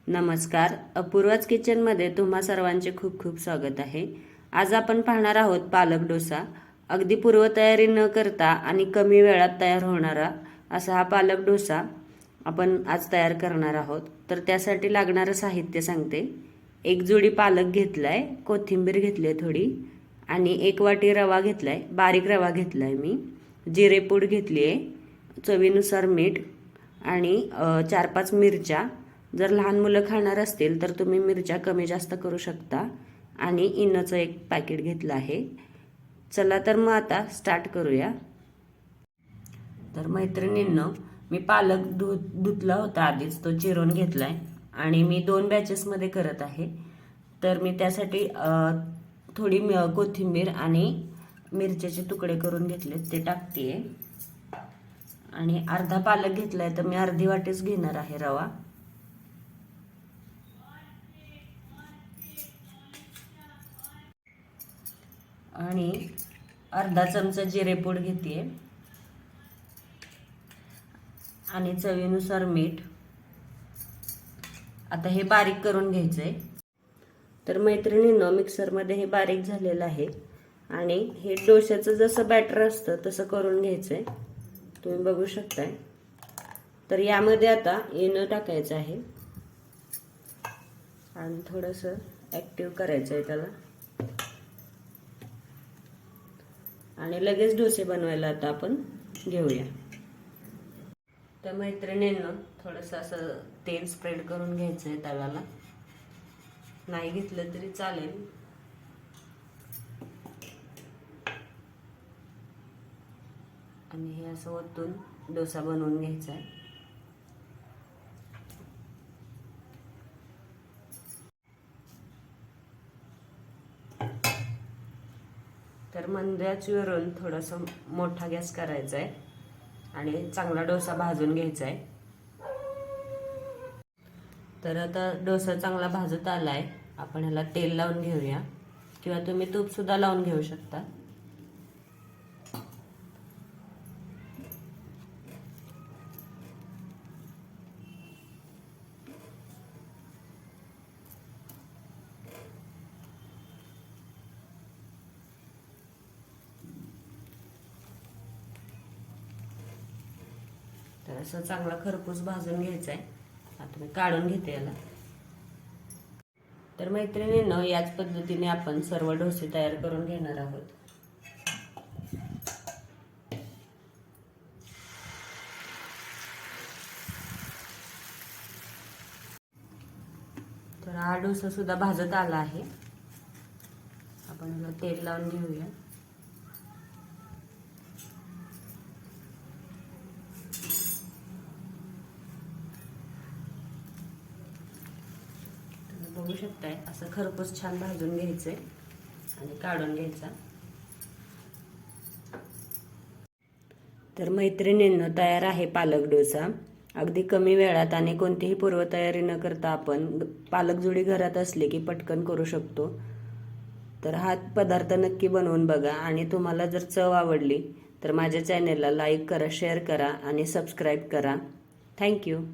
नमस्कार, अपूर्वाच किचनमध्ये तुम्हा सर्वांचे खूप खूप स्वागत आहे। आज आपण पाहणार आहोत पालक डोसा। अगदी पूर्वतयारी न करता आणि कमी वेळात तयार होणारा असा हा पालक डोसा आपण आज तयार करणार आहोत। तर त्यासाठी लागणारं साहित्य सांगते। एक जोडी पालक घेतलाय, कोथिंबीर घेतली थोडी आणि एक वाटी रवा घेतलाय, बारीक रवा घेतलाय मी, जिरेपूड घेतली आहे, चवीनुसार मीठ आणि 4-5 मिरच्या। जर लहान मुलं खाणार असतील तर तुम्ही मिरच्या कमी जास्त करू शकता आणि इनोचं एक पॅकेट घेतलं आहे। चला तर मग आता स्टार्ट करूया। तर मैत्रिणींनो, मी पालक धुतला होता आधीच, तो चिरून घेतलाय आणि मी 2 बॅचेसमध्ये करत आहे। तर मी त्यासाठी थोडी कोथिंबीर आणि मिरच्याचे तुकडे करून घेतले ते टाकतेय आणि अर्धा पालक घेतलाय तर मी अर्धी वाटीच घेणार आहे रवा। आणि अर्धा चमचा जिरेपूड घेते आणि चवीनुसार मीठ। आता हे बारीक करून घ्यायचंय। तर मैत्रिणींनो, मिक्सरमध्ये हे बारीक झालेलं आहे आणि हे डोश्याचं जसं बॅटर असतं तसं करून घ्यायचंय, तुम्ही बघू शकताय। तर यामध्ये आता इनो टाकायचं आहे आणि थोडंसं ॲक्टिव्ह करायचं आहे त्याला आणि लगेच डोसे बनवायला आता आपण घेऊया। तर मैत्रिणींनो, थोडंसं असं तेल स्प्रेड करून घ्यायचं आहे तव्याला, नाही घेतलं तरी चालेल। आणि हे असं ओतून डोसा बनवून घ्यायचा आहे। तर मंद आचेवरून थोडंसं मोठा गॅस करायचा आहे आणि चांगला डोसा भाजून घ्यायचा आहे। तर आता डोसा चांगला भाजत आलाय, आपण ह्याला तेल लावून घेऊया किंवा तुम्ही तूप सुद्धा लावून घेऊ शकता। तर असं चांगला खरपूस भाजून घ्यायचा आहे। आता मी काढून घेते याला। तर मैत्रिणींनो, याच पद्धतीने आपण सर्व डोसे तयार करून घेणार आहोत। तर हा डोसा सुद्धा भाजत आला आहे, आपण याला तेल लावून घेऊया। बघू शकताय, असं खरपूस छान भाजून घ्यायचंय आणि काढून घ्यायचा। तर मैत्रिणींनो, तयार आहे पालक डोसा। अगदी कमी वेळात आणि कोणतीही पूर्वतयारी न करता आपण पालक जोडी घरात असले की पटकन करू शकतो। तर हा पदार्थ नक्की बनवून बघा आणि तुम्हाला जर चव आवडली तर माझ्या चॅनेलला लाईक करा, शेअर करा आणि सबस्क्राईब करा। थँक्यू।